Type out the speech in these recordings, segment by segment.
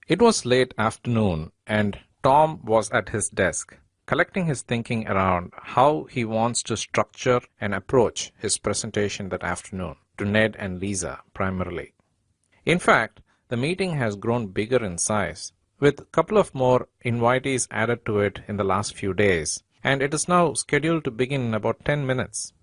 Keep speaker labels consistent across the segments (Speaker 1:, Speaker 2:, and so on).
Speaker 1: It was late afternoon, and Tom was at his desk, collecting his thinking around how he wants to structure and approach his presentation that afternoon to Ned and Lisa primarily. In fact, the meeting has grown bigger in size, with a couple of more invitees added to it in the last few days, and it is now scheduled to begin in about 10 minutes.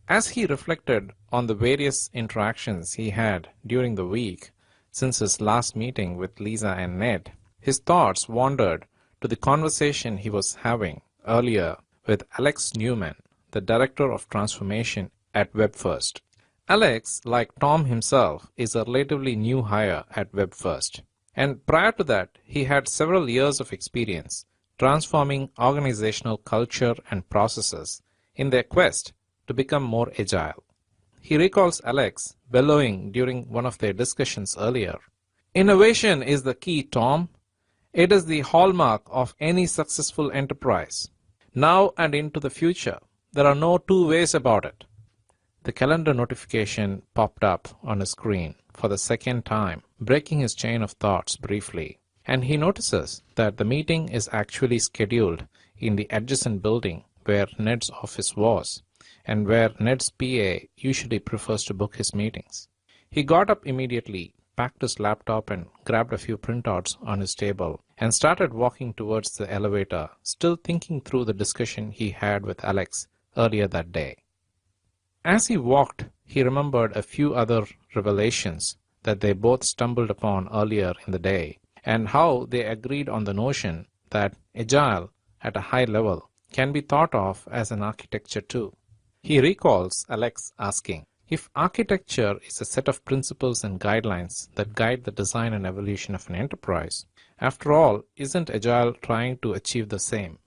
Speaker 1: As he reflected on the various interactions he had during the week since his last meeting with Lisa and Ned, his thoughts wandered to the conversation he was having earlier with Alex Newman, the Director of Transformation at WebFirst. Alex, like Tom himself, is a relatively new hire at WebFirst, and prior to that, he had several years of experience transforming organizational culture and processes in their quest to become more agile. He recalls Alex bellowing during one of their discussions earlier. "Innovation is the key, Tom. It is the hallmark of any successful enterprise. Now and into the future, there are no two ways about it." The calendar notification popped up on his screen for the second time, breaking his chain of thoughts briefly, and he notices that the meeting is actually scheduled in the adjacent building where Ned's office was, and where Ned's PA usually prefers to book his meetings. He got up immediately, packed his laptop and grabbed a few printouts on his table, and started walking towards the elevator, still thinking through the discussion he had with Alex earlier that day. As he walked, he remembered a few other revelations that they both stumbled upon earlier in the day, and how they agreed on the notion that agile at a high level can be thought of as an architecture too. He recalls Alex asking, "If architecture is a set of principles and guidelines that guide the design and evolution of an enterprise, after all, isn't Agile trying to achieve the same?"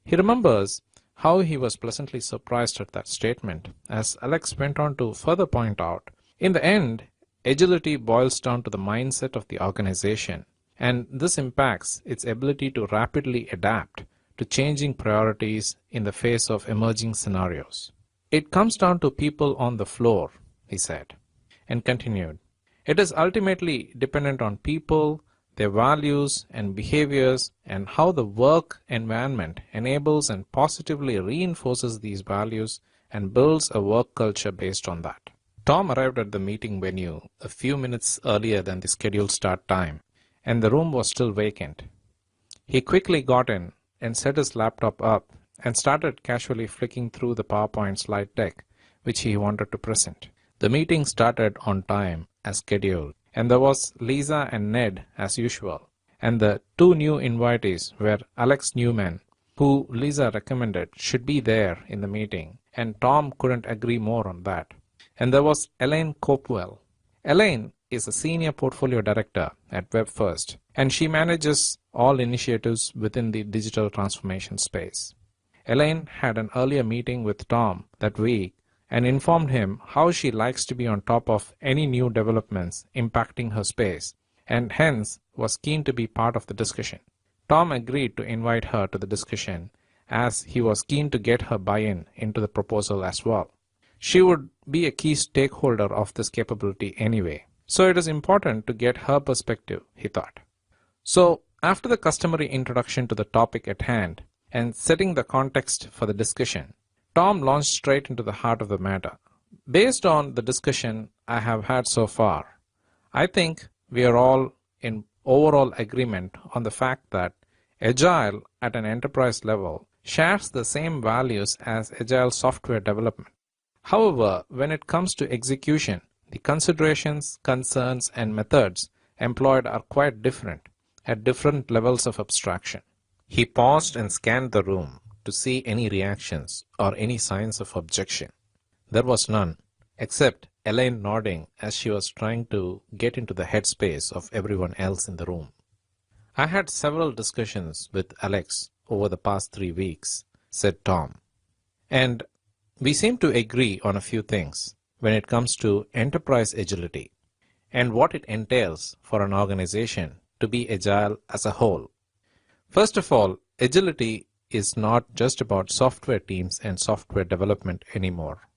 Speaker 1: He remembers how he was pleasantly surprised at that statement, as Alex went on to further point out, in the end, agility boils down to the mindset of the organization, and this impacts its ability to rapidly adapt to changing priorities in the face of emerging scenarios. "It comes down to people on the floor," he said, and continued, "It is ultimately dependent on people, their values and behaviors, and how the work environment enables and positively reinforces these values and builds a work culture based on that." Tom arrived at the meeting venue a few minutes earlier than the scheduled start time, and the room was still vacant. He quickly got in and set his laptop up and started casually flicking through the PowerPoint slide deck which he wanted to present. The meeting started on time as scheduled, and there was Lisa and Ned as usual, and the two new invitees were Alex Newman, who Lisa recommended should be there in the meeting, and Tom couldn't agree more on that. And there was Elaine Copewell. Elaine is a senior portfolio director at WebFirst, and she manages all initiatives within the digital transformation space. Elaine had an earlier meeting with Tom that week and informed him how she likes to be on top of any new developments impacting her space, and hence was keen to be part of the discussion. Tom agreed to invite her to the discussion, as he was keen to get her buy-in into the proposal as well. She would be a key stakeholder of this capability anyway, so it is important to get her perspective, he thought. So, after the customary introduction to the topic at hand, and setting the context for the discussion, Tom launched straight into the heart of the matter. "Based on the discussion I have had so far, I think we are all in overall agreement on the fact that Agile at an enterprise level shares the same values as Agile software development. However, when it comes to execution, the considerations, concerns, and methods employed are quite different at different levels of abstraction." He paused and scanned the room to see any reactions or any signs of objection. There was none, except Elaine nodding as she was trying to get into the headspace of everyone else in the room. "I had several discussions with Alex over the past 3 weeks," said Tom, "and we seem to agree on a few things when it comes to enterprise agility and what it entails for an organization to be agile as a whole. First of all, agility is not just about software teams and software development anymore.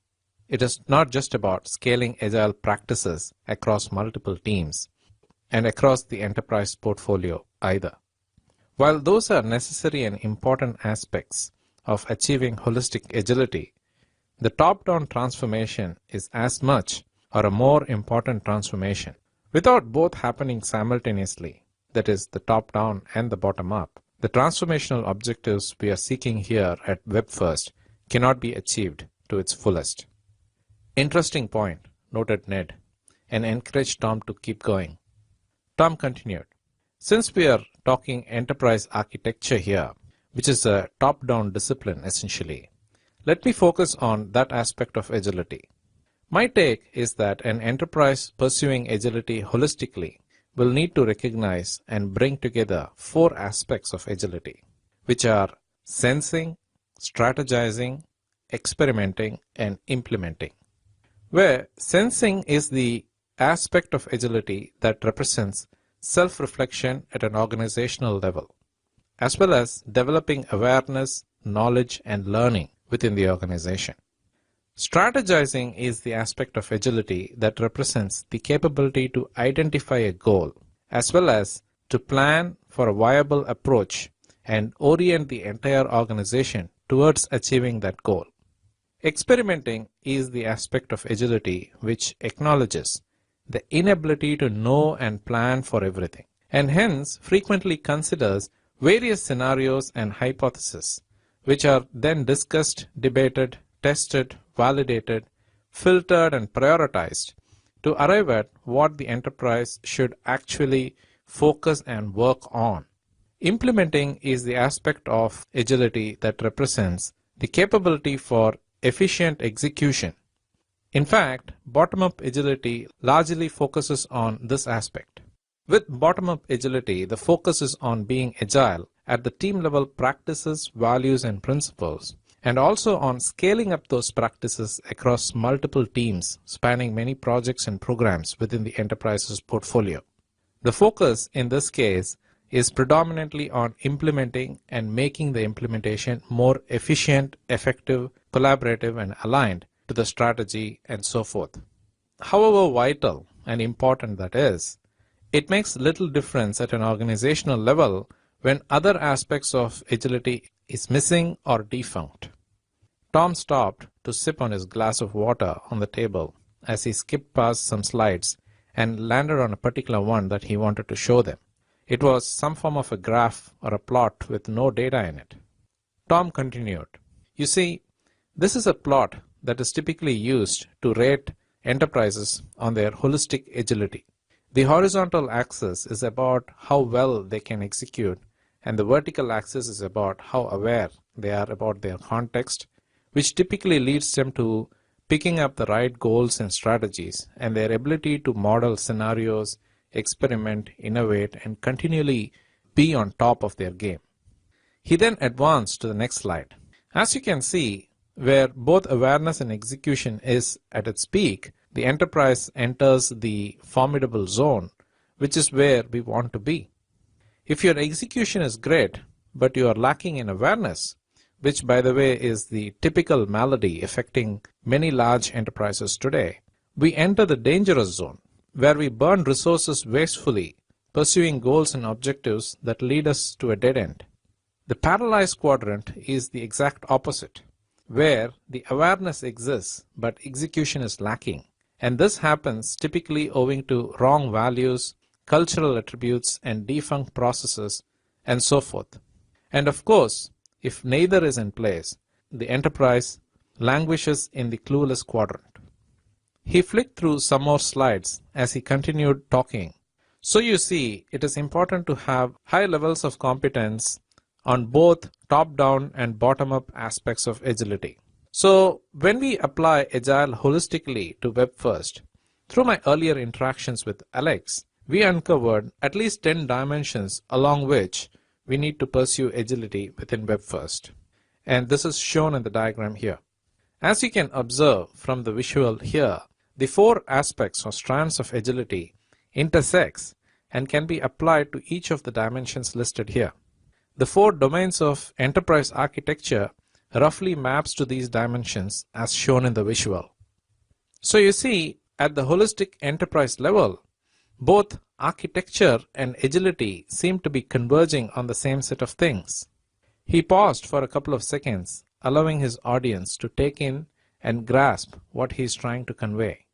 Speaker 1: It is not just about scaling agile practices across multiple teams. and across the enterprise portfolio either. While those are necessary and important aspects of achieving holistic agility, the top-down transformation is as much or a more important transformation. Without both happening simultaneously, that is, the top-down and the bottom-up, the transformational objectives we are seeking here at WebFirst cannot be achieved to its fullest. Interesting point, noted Ned, and encouraged Tom to keep going. Tom continued, since we are talking enterprise architecture here, which is a top-down discipline essentially, let me focus on that aspect of agility. My take is that an enterprise pursuing agility holistically will need to recognize and bring together 4 aspects of agility, which are sensing, strategizing, experimenting, and implementing. Where sensing is the aspect of agility that represents self-reflection at an organizational level, as well as developing awareness, knowledge, and learning within the organization. Strategizing is the aspect of agility that represents the capability to identify a goal, as well as to plan for a viable approach and orient the entire organization towards achieving that goal. Experimenting is the aspect of agility which acknowledges the inability to know and plan for everything, and hence frequently considers various scenarios and hypotheses, which are then discussed, debated, tested, validated, filtered, and prioritized to arrive at what the enterprise should actually focus and work on. Implementing is the aspect of agility that represents the capability for efficient execution. In fact, bottom-up agility largely focuses on this aspect. With bottom-up agility, the focus is on being agile at the team-level practices, values, and principles, and also on scaling up those practices across multiple teams spanning many projects and programs within the enterprise's portfolio. The focus in this case is predominantly on implementing and making the implementation more efficient, effective, collaborative, and aligned to the strategy and so forth. However vital and important that is, it makes little difference at an organizational level when other aspects of agility is missing or defunct. Tom stopped to sip on his glass of water on the table as he skipped past some slides and landed on a particular one that he wanted to show them. It was some form of a graph or a plot with no data in it. Tom continued, you see, this is a plot that is typically used to rate enterprises on their holistic agility. The horizontal axis is about how well they can execute, and the vertical axis is about how aware they are about their context, which typically leads them to picking up the right goals and strategies, and their ability to model scenarios, experiment, innovate, and continually be on top of their game. He then advanced to the next slide. As you can see, where both awareness and execution is at its peak, the enterprise enters the formidable zone, which is where we want to be. If your execution is great, but you are lacking in awareness, which by the way is the typical malady affecting many large enterprises today, we enter the dangerous zone, where we burn resources wastefully, pursuing goals and objectives that lead us to a dead end. The paralyzed quadrant is the exact opposite, where the awareness exists but execution is lacking, and this happens typically owing to wrong values, cultural attributes, and defunct processes, and so forth. And of course, if neither is in place, the enterprise languishes in the clueless quadrant. He flicked through some more slides as he continued talking. So you see, it is important to have high levels of competence on both top-down and bottom-up aspects of agility. So when we apply Agile holistically to WebFirst, through my earlier interactions with Alex, we uncovered at least 10 dimensions along which we need to pursue agility within WebFirst. And this is shown in the diagram here. As you can observe from the visual here, the 4 aspects or strands of agility intersects and can be applied to each of the dimensions listed here. The 4 domains of enterprise architecture roughly maps to these dimensions as shown in the visual. So you see, at the holistic enterprise level, Both architecture and agility seem to be converging on the same set of things. He paused for a couple of seconds, allowing his audience to take in and grasp what he is trying to convey.